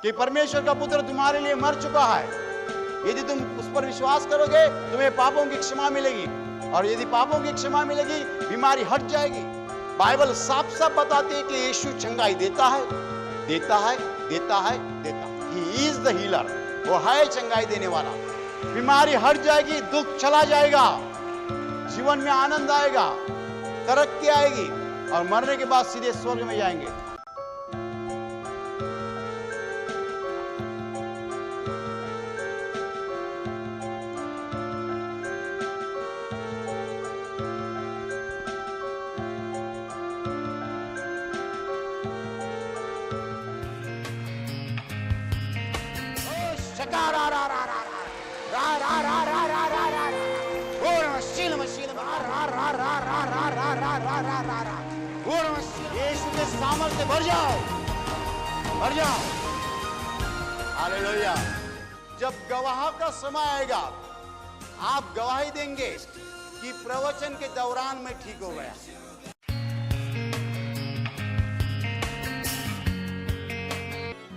कि परमेश्वर का पुत्र तुम्हारे लिए मर चुका है। यदि तुम उस पर विश्वास करोगे तुम्हें पापों की क्षमा मिलेगी, और यदि पापों की क्षमा मिलेगी बीमारी हट जाएगी। बाइबल साफ साफ बताती है कि यीशु चंगाई देता है, देता है, देता है, देता है। ही इज द हीलर, वो है चंगाई देने वाला। बीमारी हट जाएगी, दुख चला जाएगा, जीवन में आनंद आएगा, तरक्की आएगी, और मरने के बाद सीधे स्वर्ग में जाएंगे। यीशु के सामर्थ्य से भर जाओ, भर जाओ। हालेलुया। जब गवाह का समय आएगा आप गवाही देंगे कि प्रवचन के दौरान मैं ठीक हो गया।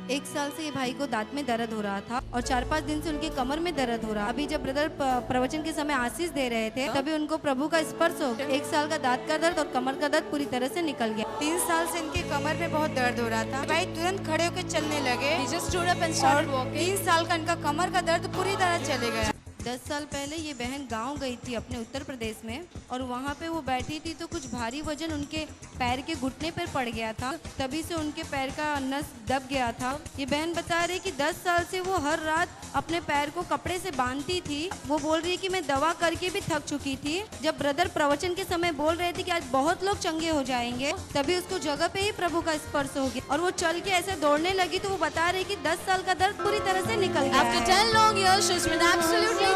एक साल से ये भाई को दांत में दर्द हो रहा था और 4-5 दिन से उनके कमर में दर्द हो रहा। अभी जब ब्रदर प्रवचन के समय आशीष दे रहे थे तभी उनको प्रभु का स्पर्श हो गया। 1 साल का दांत का दर्द और कमर का दर्द पूरी तरह से निकल गया। 3 साल से इनके कमर में बहुत दर्द हो रहा था। भाई तुरंत खड़े होकर चलने लगे। He just stood up and started walking. 3 साल का इनका कमर का दर्द पूरी तरह चले गया। 10 साल पहले ये बहन गांव गई थी अपने उत्तर प्रदेश में, और वहाँ पे वो बैठी थी तो कुछ भारी वजन उनके पैर के घुटने पर पड़ गया था। तभी से उनके पैर का नस दब गया था। ये बहन बता रही कि 10 साल से वो हर रात अपने पैर को कपड़े से बांधती थी। वो बोल रही कि मैं दवा करके भी थक चुकी थी। जब ब्रदर प्रवचन के समय बोल रहे थे कि आज बहुत लोग चंगे हो जाएंगे, तभी उसको जगह पे ही प्रभु का स्पर्श हो गया और वो चल के ऐसे दौड़ने लगी। तो वो बता रही कि 10 साल का दर्द पूरी तरह से निकल गया। After 10 long years, she's been absolutely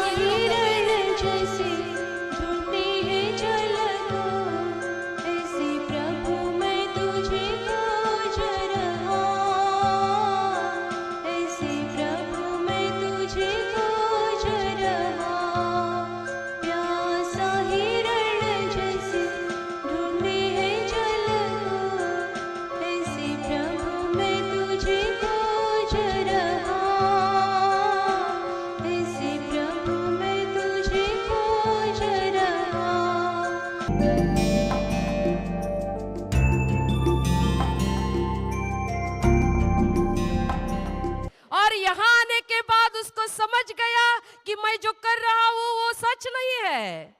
समझ गया कि मैं जो कर रहा हूं वो सच नहीं है,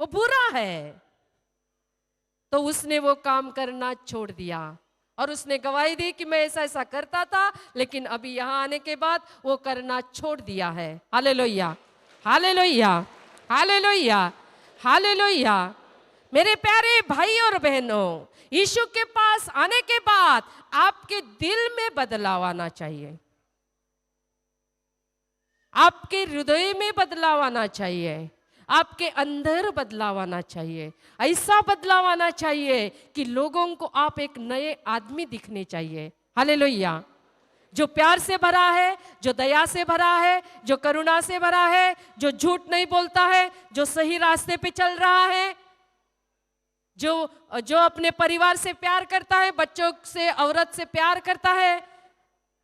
वो बुरा है। तो उसने वो काम करना छोड़ दिया और उसने गवाही दी कि मैं ऐसा ऐसा करता था, लेकिन अभी यहां आने के बाद वो करना छोड़ दिया है। Hallelujah, hallelujah, hallelujah, hallelujah. मेरे प्यारे भाई और बहनों, यीशु के पास आने के बाद आपके दिल में बदलाव आना चाहिए, आपके हृदय में बदलाव आना चाहिए, आपके अंदर बदलाव आना चाहिए। ऐसा बदलाव आना चाहिए कि लोगों को आप एक नए आदमी दिखने चाहिए। हालेलुया। जो प्यार से भरा है, जो दया से भरा है, जो करुणा से भरा है, जो झूठ नहीं बोलता है, जो सही रास्ते पे चल रहा है, जो अपने परिवार से प्यार करता है, बच्चों से, औरत से प्यार करता है।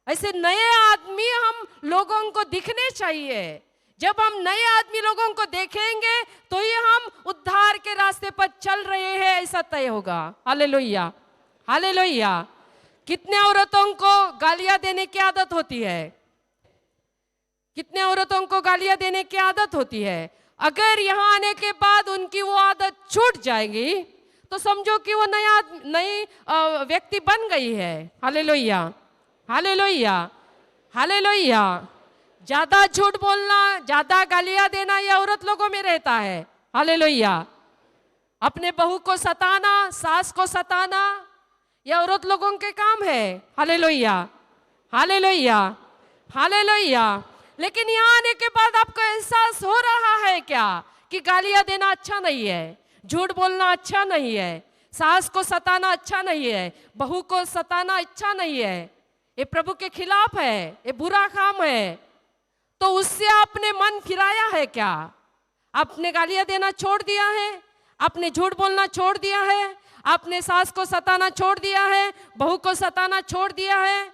ऐसे नए आदमी हम लोगों को दिखने चाहिए। जब हम नए आदमी लोगों को देखेंगे तो ये हम उद्धार के रास्ते पर चल रहे हैं ऐसा तय होगा। Hallelujah, hallelujah. कितने औरतों को गालियां देने की आदत होती है, कितने औरतों को गालियां देने की आदत होती है। अगर यहाँ आने के बाद उनकी वो आदत छूट जाएगी तो समझो कि वो नई व्यक्ति बन गई है। Hallelujah, hallelujah, hallelujah. ज्यादा झूठ बोलना, ज्यादा गालियां देना ये औरत लोगों में रहता है। हालेलुया। अपने बहू को सताना, सास को सताना, ये औरत लोगों के काम है। Hallelujah, hallelujah, hallelujah. लेकिन यहाँ आने के बाद आपको एहसास हो रहा है क्या कि गालियां देना अच्छा नहीं है, झूठ बोलना अच्छा नहीं है, सास को सताना अच्छा नहीं है, बहू को सताना अच्छा नहीं है, ये प्रभु के खिलाफ है, ये बुरा काम है। तो उससे आपने मन फिराया है क्या? आपने गालियां देना छोड़ दिया है, आपने झूठ बोलना छोड़ दिया है, आपने सास को सताना छोड़ दिया है, बहू को सताना छोड़ दिया है।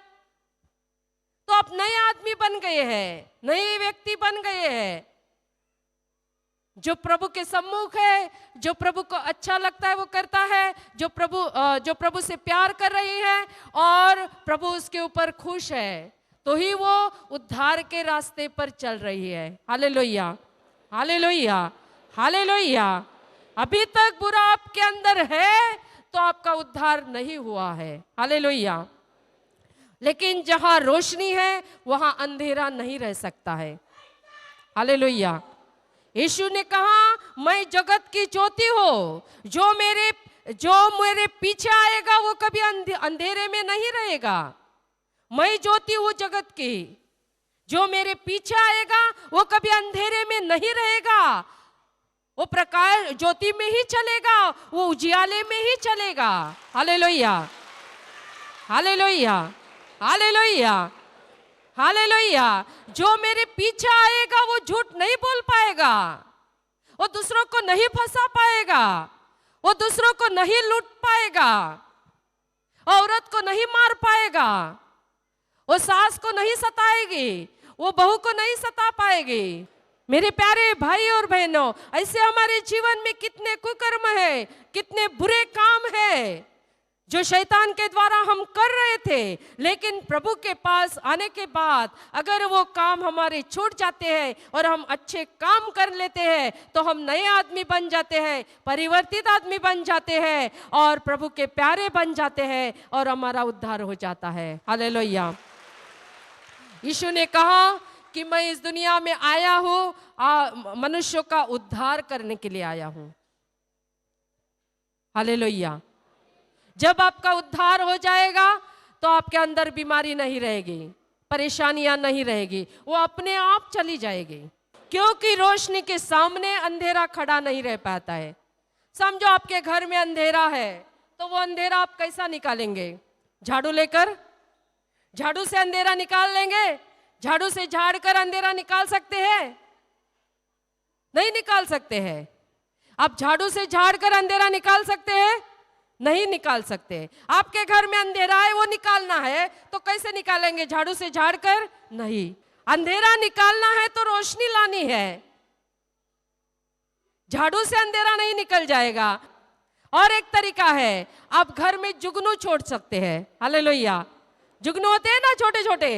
तो आप नए आदमी बन गए हैं, नए व्यक्ति बन गए हैं। जो प्रभु के सम्मुख है, जो प्रभु को अच्छा लगता है वो करता है, जो प्रभु से प्यार कर रही है और प्रभु उसके ऊपर खुश है, तो ही वो उद्धार के रास्ते पर चल रही है। Hallelujah, hallelujah, hallelujah. अभी तक बुरा आपके अंदर है तो आपका उद्धार नहीं हुआ है। हालेलुया। लेकिन जहां रोशनी है वहां अंधेरा नहीं रह सकता है। हालेलुया। यीशु ने कहा, मैं जगत की ज्योति हूं, जो मेरे पीछे आएगा वो कभी अंधेरे में नहीं रहेगा। मैं ज्योति हूं जगत की, जो मेरे पीछे आएगा वो कभी अंधेरे में नहीं रहेगा, वो प्रकाश ज्योति में ही चलेगा, वो उजियाले में ही चलेगा। Hallelujah, hallelujah, hallelujah, hallelujah. जो मेरे पीछे आएगा वो झूठ नहीं बोल पाएगा, वो दूसरों को नहीं फंसा पाएगा, वो दूसरों को नहीं लूट पाएगा, औरत को नहीं मार पाएगा, वो सास को नहीं सताएगी, वो बहू को नहीं सता पाएगी। मेरे प्यारे भाई और बहनों, ऐसे हमारे जीवन में कितने कुकर्म है, कितने बुरे काम है जो शैतान के द्वारा हम कर रहे थे, लेकिन प्रभु के पास आने के बाद अगर वो काम हमारे छूट जाते हैं और हम अच्छे काम कर लेते हैं तो हम नए आदमी बन जाते हैं, परिवर्तित आदमी बन जाते हैं और प्रभु के प्यारे बन जाते हैं और हमारा उद्धार हो जाता है। हालेलुया। यीशु ने कहा कि मैं इस दुनिया में आया हूं मनुष्यों का उद्धार करने के लिए आया हूं। हालेलुया। जब आपका उद्धार हो जाएगा तो आपके अंदर बीमारी नहीं रहेगी, परेशानियां नहीं रहेगी, वो अपने आप चली जाएगी, क्योंकि रोशनी के सामने अंधेरा खड़ा नहीं रह पाता है। समझो आपके घर में अंधेरा है तो वो अंधेरा आप कैसा निकालेंगे? झाड़ू लेकर? झाड़ू से अंधेरा निकाल लेंगे? झाड़ू से झाड़ कर अंधेरा निकाल सकते हैं? नहीं निकाल सकते हैं। आप झाड़ू से झाड़ कर अंधेरा निकाल सकते हैं? नहीं निकाल सकते। आपके घर में अंधेरा है, वो निकालना है तो कैसे निकालेंगे? झाड़ू से झाड़ कर? नहीं। अंधेरा निकालना है तो रोशनी लानी है, झाड़ू से अंधेरा नहीं निकल जाएगा। और एक तरीका है, आप घर में जुगनू छोड़ सकते हैं। हालेलुया। जुगनू होते हैं ना छोटे छोटे,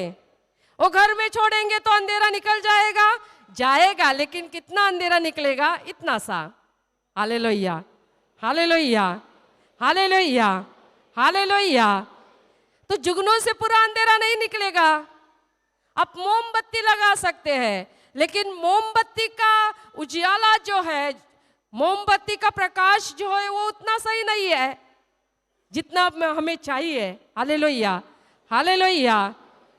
वो घर में छोड़ेंगे तो अंधेरा निकल जाएगा, लेकिन कितना अंधेरा निकलेगा? इतना सा। Hallelujah, hallelujah, hallelujah, hallelujah. तो जुगनू से पूरा अंधेरा नहीं निकलेगा। आप मोमबत्ती लगा सकते हैं, लेकिन मोमबत्ती का उजियाला जो है, मोमबत्ती का प्रकाश जो है वो उतना सही नहीं है जितना हमें चाहिए। Hallelujah, hallelujah,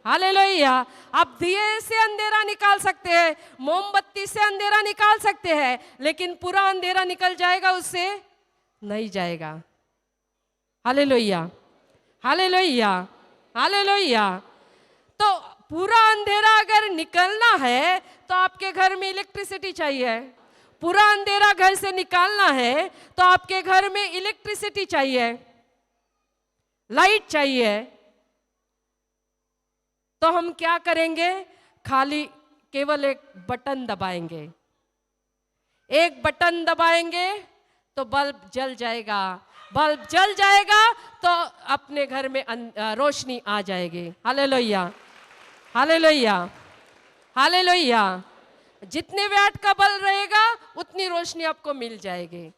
hallelujah. आप दिए से अंधेरा निकाल सकते हैं, मोमबत्ती से अंधेरा निकाल सकते हैं, लेकिन पूरा अंधेरा निकल जाएगा उससे? नहीं जाएगा। Hallelujah, hallelujah, hallelujah. तो पूरा अंधेरा अगर निकलना है तो आपके घर में इलेक्ट्रिसिटी चाहिए। पूरा अंधेरा घर से निकालना है तो आपके घर में इलेक्ट्रिसिटी चाहिए, लाइट चाहिए। तो हम क्या करेंगे? खाली केवल एक बटन दबाएंगे, एक बटन दबाएंगे तो बल्ब जल जाएगा। बल्ब जल जाएगा तो अपने घर में रोशनी आ जाएगी। Hallelujah, hallelujah, hallelujah. जितने वैट का बल्ब रहेगा उतनी रोशनी आपको मिल जाएगी।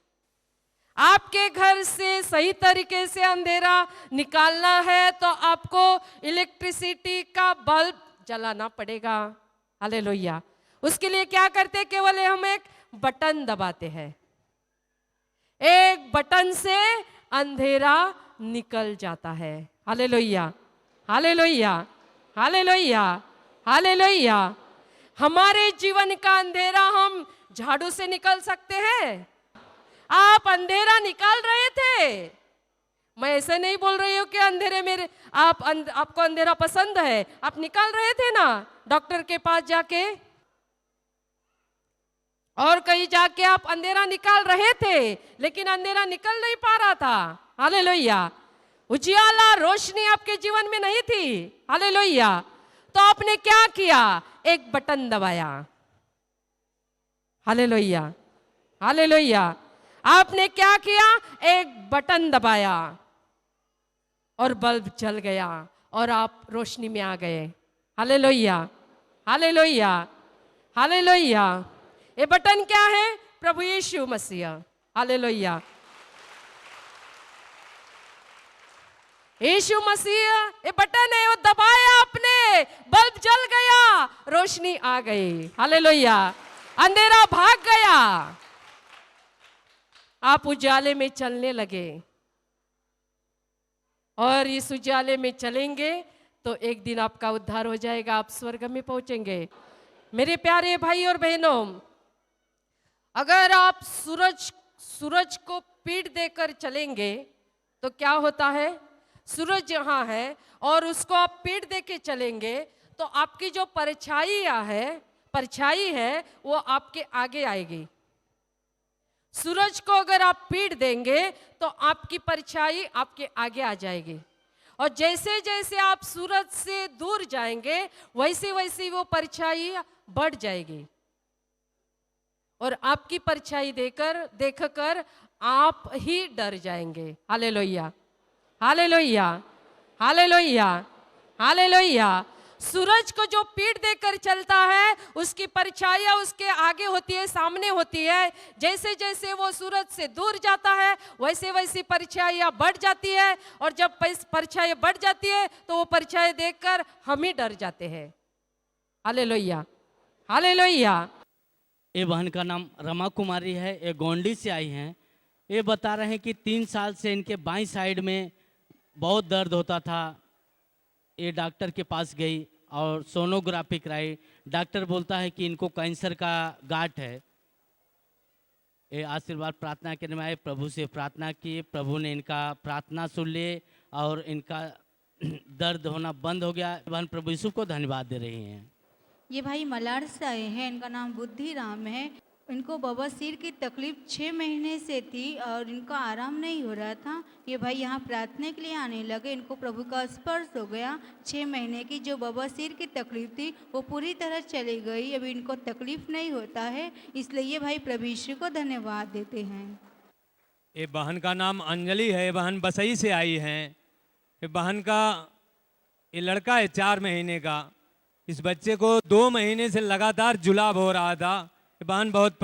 आपके घर से सही तरीके से अंधेरा निकालना है तो आपको इलेक्ट्रिसिटी का बल्ब जलाना पड़ेगा। हालेलुया। उसके लिए क्या करते? केवल हम एक बटन दबाते हैं, एक बटन से अंधेरा निकल जाता है। Hallelujah, hallelujah, hallelujah, hallelujah. हमारे जीवन का अंधेरा हम झाड़ू से निकल सकते हैं। आप अंधेरा निकाल रहे थे। मैं ऐसे नहीं बोल रही हूँ कि अंधेरे में आपको अंधेरा पसंद है। आप निकाल रहे थे ना डॉक्टर के पास जाके, और कहीं जाके आप अंधेरा निकाल रहे थे, लेकिन अंधेरा निकल नहीं पा रहा था। हालेलुया। उजियाला रोशनी आपके जीवन में नहीं थी। हालेलुया। तो आपने क्या किया? एक बटन दबाया। Hallelujah, hallelujah. आपने क्या किया? एक बटन दबाया और बल्ब जल गया और आप रोशनी में आ गए। Hallelujah, hallelujah, hallelujah. ये बटन क्या है? प्रभु यीशु मसीह। हालेलुया। यीशु मसीह ये बटन है, वो दबाया आपने, बल्ब जल गया, रोशनी आ गई। हालेलुया। अंधेरा भाग गया, आप उजाले में चलने लगे। और इस उजाले में चलेंगे तो एक दिन आपका उद्धार हो जाएगा, आप स्वर्ग में पहुंचेंगे। मेरे प्यारे भाई और बहनों, अगर आप सूरज को पीठ देकर चलेंगे तो क्या होता है? सूरज यहाँ है और उसको आप पीठ देके चलेंगे तो आपकी जो परछाई है वो आपके आगे आएगी। सूरज को अगर आप पीठ देंगे तो आपकी परछाई आपके आगे आ जाएगी। और जैसे जैसे आप सूरज से दूर जाएंगे वैसे वैसे वो परछाई बढ़ जाएगी और आपकी परछाई देखकर आप ही डर जाएंगे। Hallelujah, hallelujah, hallelujah, hallelujah. सूरज को जो पीठ देकर चलता है उसकी परछाइयाँ उसके आगे होती है, सामने होती है। जैसे जैसे वो सूरज से दूर जाता है वैसे वैसी परछाइयाँ बढ़ जाती है और जब परछाइयाँ बढ़ जाती है तो वो परछाई देखकर हम ही डर जाते हैं। Hallelujah, hallelujah. ये बहन का नाम रमा कुमारी है, ये गोंडी से आई हैं। ये बता रहे हैं कि 3 साल से इनके बाईं साइड में बहुत दर्द होता था। ये डॉक्टर के पास गई और सोनोग्राफी कराई। डॉक्टर बोलता है कि इनको कैंसर का गांठ है। ये आशीर्वाद प्रार्थना करने में आए, प्रभु से प्रार्थना की, प्रभु ने इनका प्रार्थना सुन लिए और इनका दर्द होना बंद हो गया। बहन प्रभु यीशु को धन्यवाद दे रही हैं। ये भाई मलाड से आए हैं, इनका नाम बुद्धि राम है। इनको बवासीर की तकलीफ 6 महीने से थी और इनका आराम नहीं हो रहा था। ये भाई यहाँ प्रार्थना के लिए आने लगे, इनको प्रभु का स्पर्श हो गया। 6 महीने की जो बवासीर की तकलीफ थी वो पूरी तरह चली गई, अभी इनको तकलीफ नहीं होता है। इसलिए ये भाई प्रभु यीशु को धन्यवाद देते हैं। ये बहन का नाम अंजलि है, बहन बसई से आई हैं। ये बहन का ये लड़का है 4 महीने का। इस बच्चे को 2 महीने से लगातार जुलाब हो रहा था। ये बहन बहुत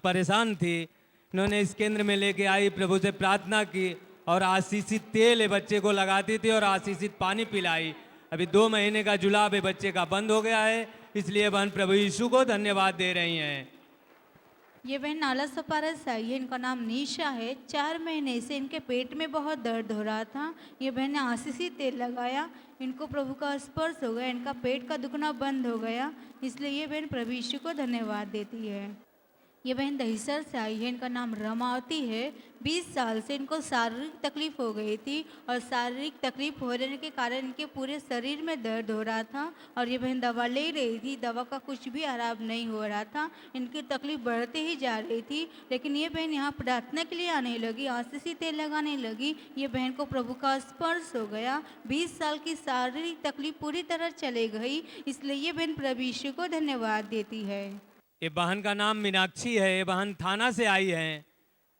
परेशान थी। इन्होंने इस केंद्र में लेके आई, प्रभु से प्रार्थना की और आशीषित तेल ये बच्चे को लगाती थी और आशीषित पानी पिलाई। अभी 2 महीने का जुलाब ये बच्चे का बंद हो गया है, इसलिए बहन प्रभु यीशु को धन्यवाद दे रही हैं। ये बहन नाला सपारा से आई है, इनका नाम निशा है। 4 महीने से इनके पेट में बहुत दर्द हो रहा था। ये बहन ने आशीषी तेल लगाया, इनको प्रभु का स्पर्श हो गया, इनका पेट का दुखना बंद हो गया। इसलिए ये बहन प्रभु यीशु को धन्यवाद देती है। ये बहन दहीसर से आई है, इनका नाम रमावती है। 20 साल से इनको शारीरिक तकलीफ हो गई थी और शारीरिक तकलीफ होने के कारण इनके पूरे शरीर में दर्द हो रहा था और ये बहन दवा ले रही थी, दवा का कुछ भी आराम नहीं हो रहा था, इनकी तकलीफ बढ़ते ही जा रही थी। लेकिन ये बहन यहाँ प्रार्थना के लिए आने लगी, आशीषी तेल लगाने लगी। ये बहन को प्रभु का स्पर्श हो गया, 20 साल की शारीरिक तकलीफ पूरी तरह चली गई। इसलिए ये बहन प्रभु यीशु को धन्यवाद देती है। ये बहन का नाम मीनाक्षी है, ये बहन थाना से आई हैं।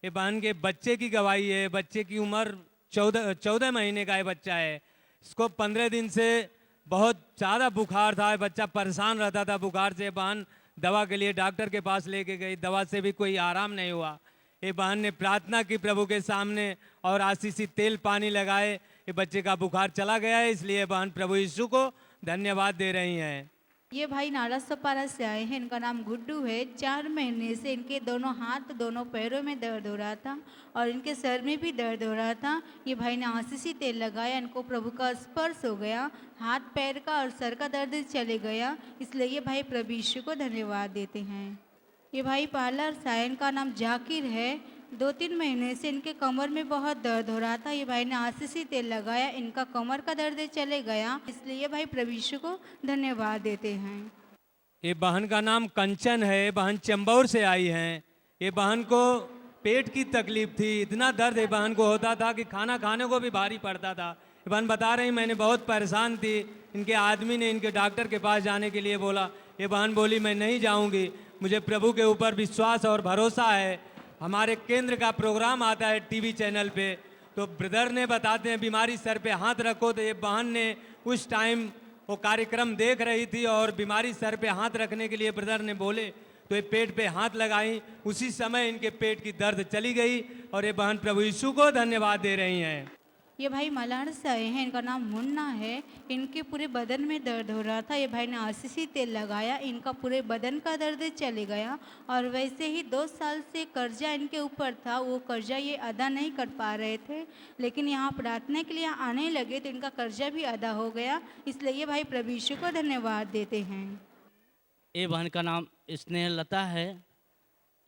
ये बहन के बच्चे की गवाही है। बच्चे की उम्र 14 महीने का ये बच्चा है। इसको 15 दिन से बहुत ज़्यादा बुखार था, बच्चा परेशान रहता था बुखार से। बहन दवा के लिए डॉक्टर के पास लेके गई, दवा से भी कोई आराम नहीं हुआ। ये बहन ने प्रार्थना की प्रभु के सामने और आशीषित तेल पानी लगाए, ये बच्चे का बुखार चला गया है। इसलिए बहन प्रभु यीशु को धन्यवाद दे रही हैं। ये भाई नाला सपारा से आए हैं, इनका नाम गुड्डू है। 4 महीने से इनके दोनों हाथ दोनों पैरों में दर्द हो रहा था और इनके सर में भी दर्द हो रहा था। ये भाई ने आशीषी तेल लगाया, इनको प्रभु का स्पर्श हो गया, हाथ पैर का और सर का दर्द चले गया। इसलिए ये भाई प्रभु यीशु को धन्यवाद देते हैं। ये भाई पार्लर से आए, इनका नाम जाकिर है। 2-3 महीने से इनके कमर में बहुत दर्द हो रहा था। ये भाई ने आशीषी तेल लगाया, इनका कमर का दर्द चले गया। इसलिए ये भाई प्रभु यीशु को धन्यवाद देते हैं। ये बहन का नाम कंचन है, बहन चंबौर से आई हैं। ये बहन को पेट की तकलीफ थी, इतना दर्द ये बहन को होता था कि खाना खाने को भी भारी पड़ता था। ये बहन बता रही मैंने बहुत परेशान थी, इनके आदमी ने इनके डॉक्टर के पास जाने के लिए बोला। ये बहन बोली मैं नहीं जाऊंगी, मुझे प्रभु के ऊपर विश्वास और भरोसा है। हमारे केंद्र का प्रोग्राम आता है टीवी चैनल पे, तो ब्रदर ने बताते हैं बीमारी सर पे हाथ रखो, तो ये बहन ने उस टाइम वो कार्यक्रम देख रही थी और बीमारी सर पे हाथ रखने के लिए ब्रदर ने बोले, तो ये पेट पे हाथ लगाई, उसी समय इनके पेट की दर्द चली गई और ये बहन प्रभु यीशु को धन्यवाद दे रही हैं। ये भाई मलाड से आए हैं, इनका नाम मुन्ना है। इनके पूरे बदन में दर्द हो रहा था, ये भाई ने आरसीसी तेल लगाया, इनका पूरे बदन का दर्द चले गया। और वैसे ही 2 साल से कर्जा इनके ऊपर था, वो कर्जा ये अदा नहीं कर पा रहे थे, लेकिन यहाँ प्रार्थना के लिए आने लगे तो इनका कर्जा भी अदा हो गया। इसलिए ये भाई प्रभु यीशु को धन्यवाद देते हैं। ये बहन का नाम स्नेह लता है,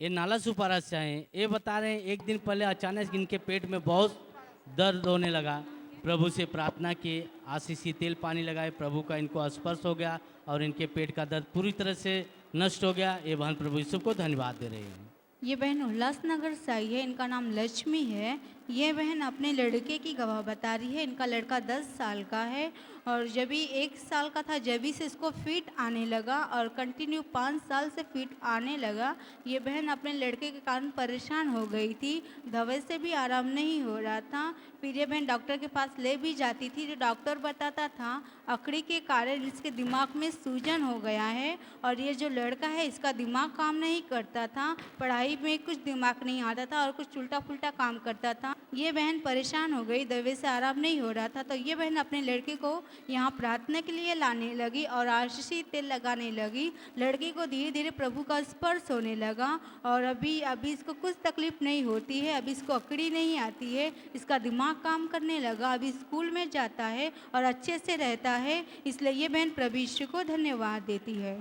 ये नाला सुपारा से आए हैं। ये बता रहे हैं एक दिन पहले अचानक इनके पेट में बहुत दर्द होने लगा, प्रभु से प्रार्थना की, आशीषी तेल पानी लगाए, प्रभु का इनको स्पर्श हो गया और इनके पेट का दर्द पूरी तरह से नष्ट हो गया। ये बहन प्रभु यीशु को धन्यवाद दे रहे हैं। ये बहन उल्लासनगर से आई है, इनका नाम लक्ष्मी है। ये बहन अपने लड़के की गवाह बता रही है। इनका लड़का 10 साल का है और जब भी 1 साल का था जब भी से इसको फिट आने लगा और कंटिन्यू 5 साल से फिट आने लगा। ये बहन अपने लड़के के कारण परेशान हो गई थी, दवाई से भी आराम नहीं हो रहा था। फिर ये बहन डॉक्टर के पास ले भी जाती थी, जो डॉक्टर बताता था अकड़ी के कारण इसके दिमाग में सूजन हो गया है और ये जो लड़का है इसका दिमाग काम नहीं करता था, पढ़ाई में कुछ दिमाग नहीं आता था और कुछ उल्टा पुल्टा काम करता था। ये बहन परेशान हो गई, दवाई से आराम नहीं हो रहा था, तो ये बहन अपने लड़के को यहाँ प्रार्थना के लिए लाने लगी और आशीषी तेल लगाने लगी। लड़की को धीरे धीरे प्रभु का स्पर्श होने लगा और अभी इसको कुछ तकलीफ नहीं होती है, अभी इसको अकड़ी नहीं आती है, इसका दिमाग काम करने लगा, अभी स्कूल में जाता है और अच्छे से रहता है। इसलिए ये बहन प्रभु यीशु को धन्यवाद देती है।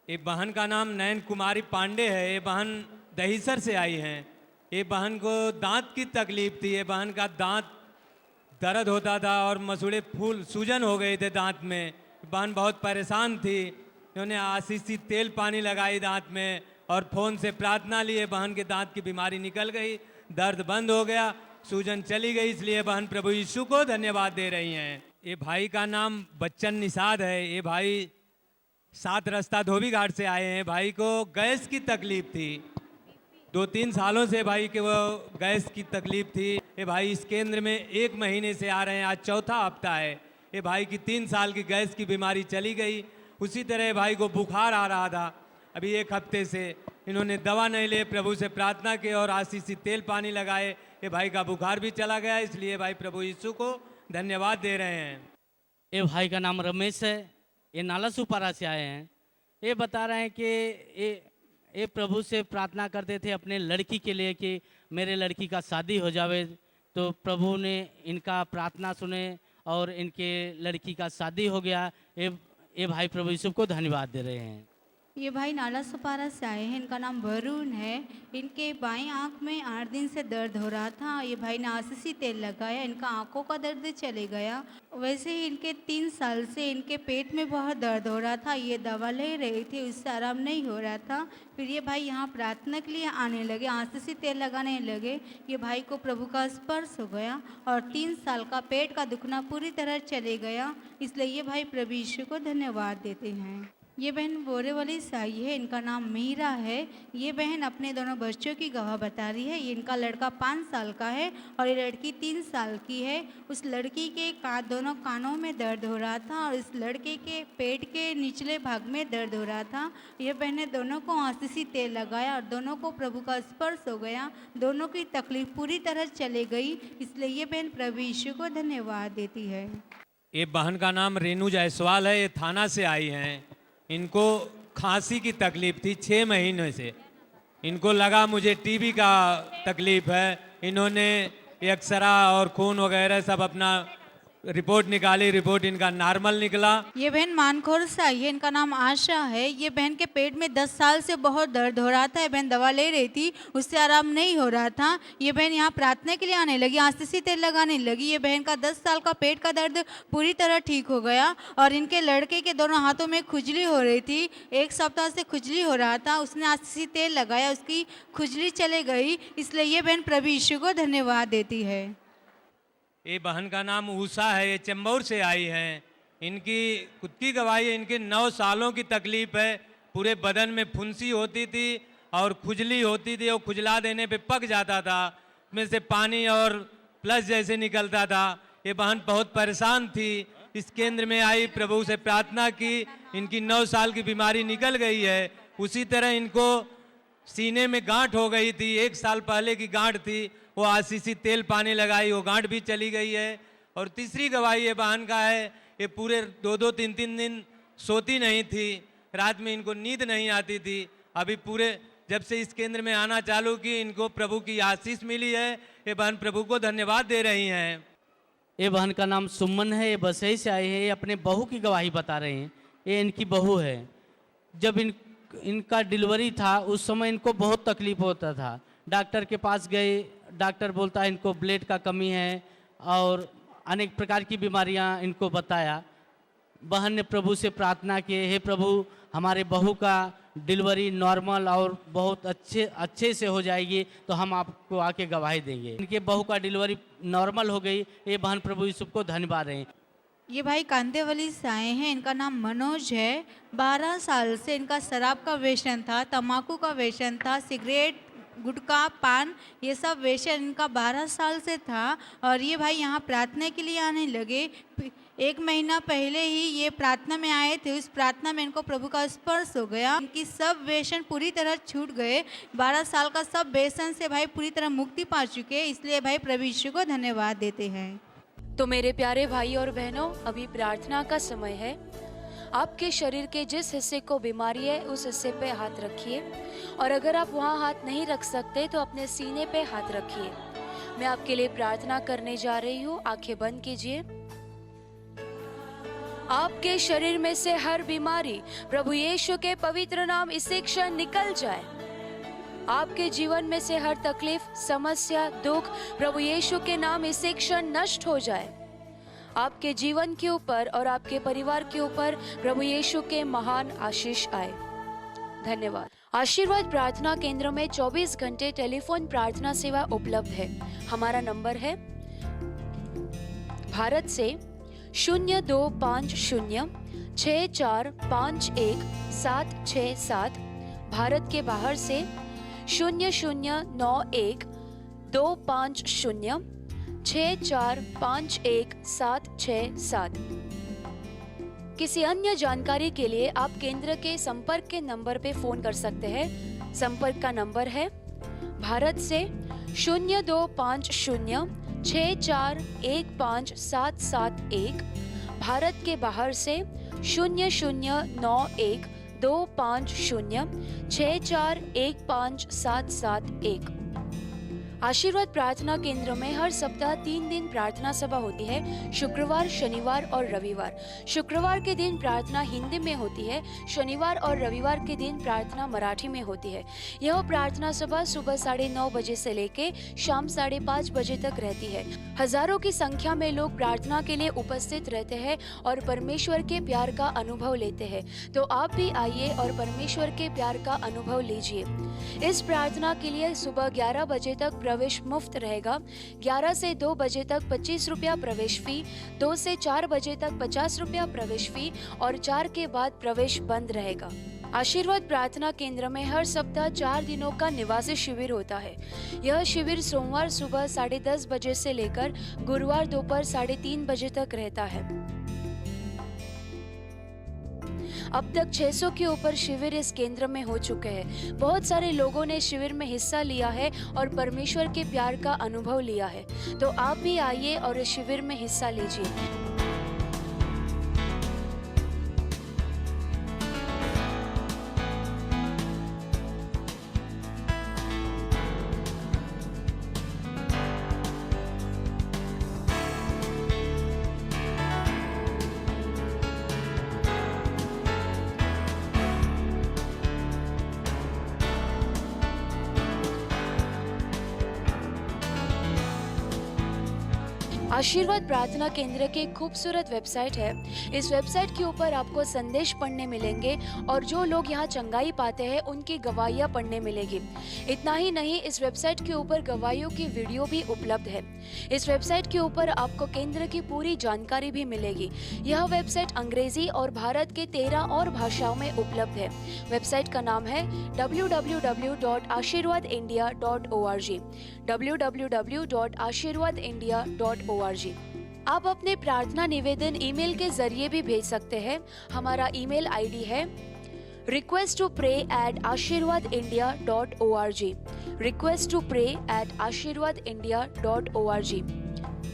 ये बहन का नाम नयन कुमारी पांडे है। ये बहन दहीसर से आई हैं। ये बहन को दांत की तकलीफ थी, ये बहन का दांत दर्द होता था और मसूड़े फूल सूजन हो गए थे दांत में। बहन बहुत परेशान थी, उन्होंने आशीषी तेल पानी लगाई दांत में और फ़ोन से प्रार्थना ली, बहन के दांत की बीमारी निकल गई, दर्द बंद हो गया, सूजन चली गई। इसलिए बहन प्रभु यीशु को धन्यवाद दे रही हैं। ये भाई का नाम बच्चन निषाद है। ये भाई 7 रास्ता धोबी घाट से आए हैं। भाई को गैस की तकलीफ थी, 2-3 सालों से भाई के वो गैस की तकलीफ थी। ये भाई इस केंद्र में 1 महीने से आ रहे हैं, आज 4था हफ्ता है। ये भाई की 3 साल की गैस की बीमारी चली गई। उसी तरह भाई को बुखार आ रहा था, अभी 1 हफ्ते से इन्होंने दवा नहीं ले, प्रभु से प्रार्थना की और आशीषी तेल पानी लगाए, ये भाई का बुखार भी चला गया। इसलिए भाई प्रभु यीशु को धन्यवाद दे रहे हैं। ये भाई का नाम रमेश है, ये नाला सुपारा से आए हैं। ये बता रहे हैं कि ये प्रभु से प्रार्थना करते थे अपने लड़की के लिए कि मेरे लड़की का शादी हो जावे, तो प्रभु ने इनका प्रार्थना सुने और इनके लड़की का शादी हो गया। ये भाई प्रभु यीशु को धन्यवाद दे रहे हैं। ये भाई नाला सुपारा से आए हैं, इनका नाम वरुण है। इनके बाएं आंख में 8 दिन से दर्द हो रहा था, ये भाई ने आशीषी तेल लगाया, इनका आंखों का दर्द चले गया। वैसे ही इनके 3 साल से इनके पेट में बहुत दर्द हो रहा था, ये दवा ले रहे थे, उससे आराम नहीं हो रहा था। फिर ये भाई यहाँ प्रार्थना के लिए आने लगे, आशीषी तेल लगाने लगे, ये भाई को प्रभु का स्पर्श हो गया और 3 साल का पेट का दुखना पूरी तरह चले गया। इसलिए ये भाई प्रभु यीशु को धन्यवाद देते हैं। ये बहन बोरेवली से आई है, इनका नाम मीरा है। ये बहन अपने दोनों बच्चों की गवाह बता रही है। ये इनका लड़का 5 साल का है और ये लड़की 3 साल की है। उस लड़की के दोनों कानों में दर्द हो रहा था और इस लड़के के पेट के निचले भाग में दर्द हो रहा था। ये बहन ने दोनों को आशीषी तेल लगाया और दोनों को प्रभु का स्पर्श हो गया, दोनों की तकलीफ पूरी तरह चले गई। इसलिए ये बहन प्रभु यीशु को धन्यवाद देती है। ये बहन का नाम रेनू जायसवाल है, ये थाना से आई हैं। इनको खांसी की तकलीफ थी 6 महीने से, इनको लगा मुझे टीबी का तकलीफ है। इन्होंने एक्सरा और खून वगैरह सब अपना रिपोर्ट निकाली, रिपोर्ट इनका नॉर्मल निकला। ये बहन मानखोर से आई है, इनका नाम आशा है। ये बहन के पेट में 10 साल से बहुत दर्द हो रहा था, ये बहन दवा ले रही थी, उससे आराम नहीं हो रहा था। ये बहन यहाँ प्रार्थना के लिए आने लगी, आशीषी तेल लगाने लगी। ये बहन का 10 साल का पेट का दर्द पूरी तरह ठीक हो गया और इनके लड़के के दोनों हाथों में खुजली हो रही थी, 1 सप्ताह से खुजली हो रहा था, उसने आशीषी तेल लगाया, उसकी खुजली चले गई। इसलिए ये बहन प्रभु यीशु को धन्यवाद देती है। ये बहन का नाम ऊषा है, ये चंबौर से आई हैं। इनकी खुद की गवाही है, इनके 9 सालों की तकलीफ है। पूरे बदन में फुंसी होती थी और खुजली होती थी, और खुजला देने पे पक जाता था, उसमें से पानी और प्लस जैसे निकलता था। ये बहन बहुत परेशान थी, इस केंद्र में आई, प्रभु से प्रार्थना की, इनकी 9 साल की बीमारी निकल गई है। उसी तरह इनको सीने में गांठ हो गई थी, 1 साल पहले की गांठ थी, वो आशीषी तेल पानी लगाई, वो गांठ भी चली गई है। और तीसरी गवाही ये बहन का है, ये पूरे 2-2, 3-3 दिन सोती नहीं थी, रात में इनको नींद नहीं आती थी। अभी पूरे जब से इस केंद्र में आना चालू की, इनको प्रभु की आशीष मिली है। ये बहन प्रभु को धन्यवाद दे रही हैं। ये बहन का नाम सुमन है, ये बसई से आए हैं। ये अपने बहू की गवाही बता रहे हैं। ये इनकी बहू है। जब इनका डिलीवरी था उस समय इनको बहुत तकलीफ होता था। डॉक्टर के पास गए, डॉक्टर बोलता है इनको ब्लड का कमी है और अनेक प्रकार की बीमारियां इनको बताया। बहन ने प्रभु से प्रार्थना की, हे प्रभु हमारे बहू का डिलीवरी नॉर्मल और बहुत अच्छे से हो जाएगी तो हम आपको आके गवाही देंगे। इनके बहू का डिलीवरी नॉर्मल हो गई। ये बहन प्रभु यीशु को धन्यवाद हैं। ये भाई कांतेवली से आए हैं। इनका नाम मनोज है। 12 साल से इनका शराब का व्यसन था, तंबाकू का व्यसन था, सिगरेट, गुटखा, पान, ये सब व्यसन इनका 12 साल से था। और ये भाई यहाँ प्रार्थना के लिए आने लगे। 1 महीना पहले ही ये प्रार्थना में आए थे। उस प्रार्थना में इनको प्रभु का स्पर्श हो गया, इनकी सब व्यसन पूरी तरह छूट गए। 12 साल का सब व्यसन से भाई पूरी तरह मुक्ति पा चुके। इसलिए भाई प्रभु यीशु को धन्यवाद देते हैं। तो मेरे प्यारे भाई और बहनों, अभी प्रार्थना का समय है। आपके शरीर के जिस हिस्से को बीमारी है उस हिस्से पे हाथ रखिए, और अगर आप वहाँ हाथ नहीं रख सकते तो अपने सीने पे हाथ रखिए। मैं आपके लिए प्रार्थना करने जा रही हूँ। आंखें बंद कीजिए। आपके शरीर में से हर बीमारी प्रभु यीशु के पवित्र नाम इसी क्षण निकल जाए। आपके जीवन में से हर तकलीफ, समस्या, दुख प्रभु यीशु के नाम इसी क्षण नष्ट हो जाए। आपके जीवन के ऊपर और आपके परिवार के ऊपर प्रभु यीशु के महान आशीष आए। धन्यवाद। आशीर्वाद प्रार्थना केंद्र में 24 घंटे टेलीफोन प्रार्थना सेवा उपलब्ध है। हमारा नंबर है भारत से 0250 6451 भारत के बाहर से 0091 250 6451 किसी अन्य जानकारी के लिए आप केंद्र के संपर्क के नंबर पे फोन कर सकते हैं। संपर्क का नंबर है भारत से 0250 6415 भारत के बाहर से 0091 250 6415 आशीर्वाद प्रार्थना केंद्र में हर सप्ताह 3 दिन प्रार्थना सभा होती है, शुक्रवार, शनिवार और रविवार। शुक्रवार के दिन प्रार्थना हिंदी में होती है, शनिवार और रविवार के दिन प्रार्थना मराठी में होती है। यह प्रार्थना सभा सुबह 9:30 बजे से लेके शाम 5:30 बजे तक रहती है। हजारों की संख्या में लोग प्रार्थना के लिए उपस्थित रहते हैं और परमेश्वर के प्यार का अनुभव लेते हैं। तो आप भी आइए और परमेश्वर के प्यार का अनुभव लीजिए। इस प्रार्थना के लिए सुबह 11 बजे तक प्रवेश मुफ्त रहेगा। 11 से 2 बजे तक 25 रुपया प्रवेश फी, 2 से 4 बजे तक 50 रुपया प्रवेश फी और 4 के बाद प्रवेश बंद रहेगा। आशीर्वाद प्रार्थना केंद्र में हर सप्ताह 4 दिनों का निवासी शिविर होता है। यह शिविर सोमवार सुबह 10:30 बजे से लेकर गुरुवार दोपहर 3:30 बजे तक रहता है। अब तक 600 के ऊपर शिविर इस केंद्र में हो चुके हैं। बहुत सारे लोगों ने शिविर में हिस्सा लिया है और परमेश्वर के प्यार का अनुभव लिया है। तो आप भी आइए और इस शिविर में हिस्सा लीजिए। आशीर्वाद प्रार्थना केंद्र की एक खूबसूरत वेबसाइट है। इस वेबसाइट के ऊपर आपको संदेश पढ़ने मिलेंगे और जो लोग यहाँ चंगाई पाते हैं उनकी गवाहियाँ पढ़ने मिलेगी। इतना ही नहीं, इस वेबसाइट के ऊपर गवाहियों की वीडियो भी उपलब्ध है। इस वेबसाइट के ऊपर आपको केंद्र की पूरी जानकारी भी मिलेगी। यह वेबसाइट अंग्रेजी और भारत के 13 और भाषाओं में उपलब्ध है। वेबसाइट का नाम है www.ashirwadindia.org www.ashirwadindia.org। आप अपने प्रार्थना निवेदन ईमेल के जरिए भी भेज सकते हैं। हमारा ईमेल आईडी है request2pray@ashirwadindia.org request2pray@ashirwadindia.org।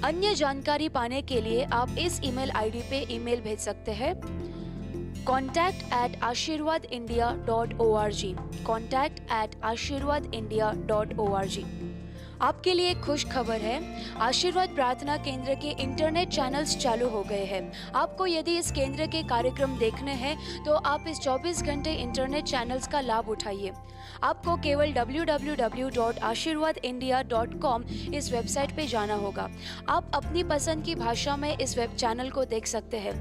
अन्य जानकारी पाने के लिए आप इस ईमेल आईडी पे ईमेल भेज सकते हैं contact@ashirwadindia.org contact@ashirwadindia.org। आपके लिए एक खुश खबर है, आशीर्वाद प्रार्थना केंद्र के इंटरनेट चैनल्स चालू हो गए हैं। आपको यदि इस केंद्र के कार्यक्रम देखने हैं तो आप इस 24 घंटे इंटरनेट चैनल्स का लाभ उठाइए। आपको केवल www.ashirwadindia.com इस वेबसाइट पे जाना होगा। आप अपनी पसंद की भाषा में इस वेब चैनल को देख सकते हैं।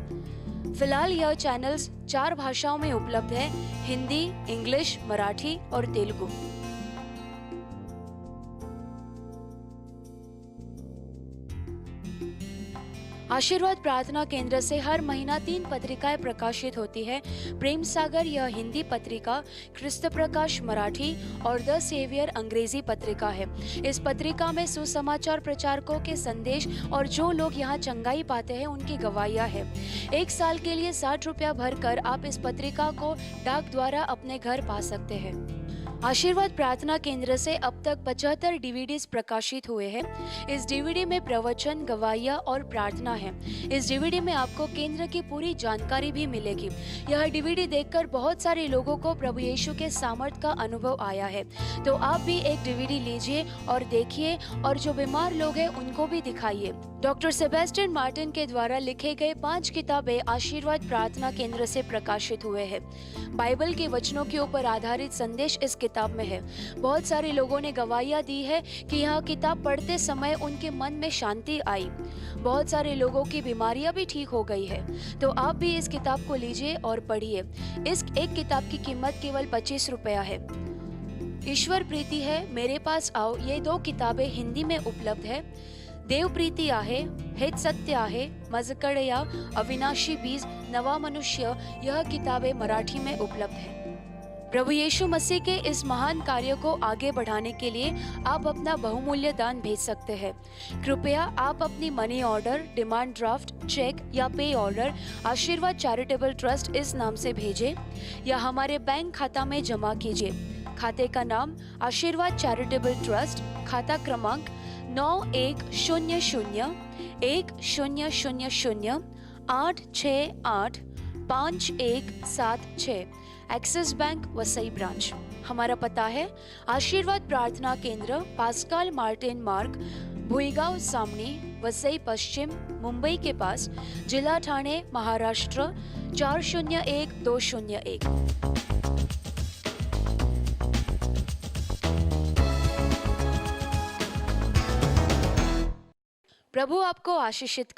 फिलहाल यह चैनल्स 4 भाषाओं में उपलब्ध है, हिंदी, इंग्लिश, मराठी और तेलुगु। आशीर्वाद प्रार्थना केंद्र से हर महीना 3 पत्रिकाएं प्रकाशित होती है। प्रेम सागर यह हिंदी पत्रिका, क्रिस्त प्रकाश मराठी और द सेवियर अंग्रेजी पत्रिका है। इस पत्रिका में सुसमाचार प्रचारकों के संदेश और जो लोग यहाँ चंगाई पाते हैं उनकी गवाहियाँ है। 1 साल के लिए 60 रुपया भरकर आप इस पत्रिका को डाक द्वारा अपने घर पा सकते हैं। आशीर्वाद प्रार्थना केंद्र से अब तक 75 डीवीडीज प्रकाशित हुए हैं। इस डीवीडी में प्रवचन, गवाहियाँ और प्रार्थना है। इस डीवीडी में आपको केंद्र की पूरी जानकारी भी मिलेगी। यह डीवीडी देखकर बहुत सारे लोगों को प्रभु यीशु के सामर्थ का अनुभव आया है। तो आप भी एक डीवीडी लीजिए और देखिए और जो बीमार लोग हैं उनको भी दिखाइए। डॉक्टर सेबेस्टियन मार्टिन के द्वारा लिखे गए 5 किताबें आशीर्वाद प्रार्थना केंद्र से प्रकाशित हुए हैं। बाइबल के वचनों के ऊपर आधारित संदेश इस किताब में है। बहुत सारे लोगों ने गवाहियाँ दी है कि यह किताब पढ़ते समय उनके मन में शांति आई। बहुत सारे लोगों की बीमारियां भी ठीक हो गई है। तो आप भी इस किताब को लीजिए और पढ़िए। इस एक किताब की कीमत केवल 25 रुपया है। ईश्वर प्रीति है, मेरे पास आओ, ये 2 किताबें हिंदी में उपलब्ध है। देव प्रीति आहे, हेच सत्य आहे, मजकड़या, अविनाशी बीज, नवा मनुष्य, यह किताबें मराठी में उपलब्ध है। प्रभु यीशु मसीह के इस महान कार्य को आगे बढ़ाने के लिए आप अपना बहुमूल्य दान भेज सकते हैं। कृपया आप अपनी money order, demand draft, cheque या पे ऑर्डर आशीर्वाद चैरिटेबल ट्रस्ट इस नाम से भेजें या हमारे बैंक खाता में जमा कीजिए। खाते का नाम आशीर्वाद चैरिटेबल ट्रस्ट, खाता क्रमांक 910000868517 एक्सिस बैंक वसई ब्रांच। हमारा पता है आशीर्वाद प्रार्थना केंद्र, पास्कल मार्टिन मार्ग, भुईगांव सामने, वसई पश्चिम, मुंबई के पास, जिला ठाणे, महाराष्ट्र 401201। प्रभु आपको आशीषित करे।